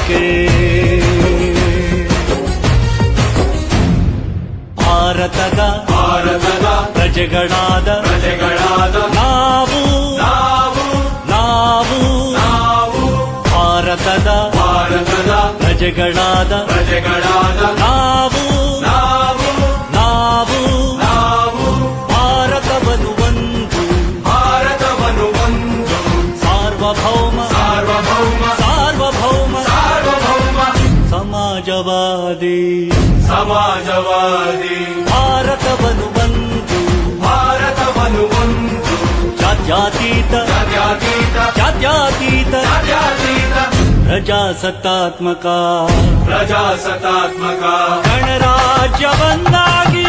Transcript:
ನಂಬಿಕೆ. ಭಾರತದ ಪ್ರಜೆಗಳಾದ ನಾವು ಭಾರತದ ಪ್ರಜೆಗಳಾದ ನಾವು ಭಾರತವನ್ನು ಒಂದು ಸಾರ್ವಭೌಮ ಸಮಾಜವಾದಿ ಭಾರತವನ್ನು ಒಂದು ಜಾತ್ಯತೀತ ಪ್ರಜಾಸತ್ತಾತ್ಮಕ ಗಣರಾಜ್ಯವನ್ನಾಗಿ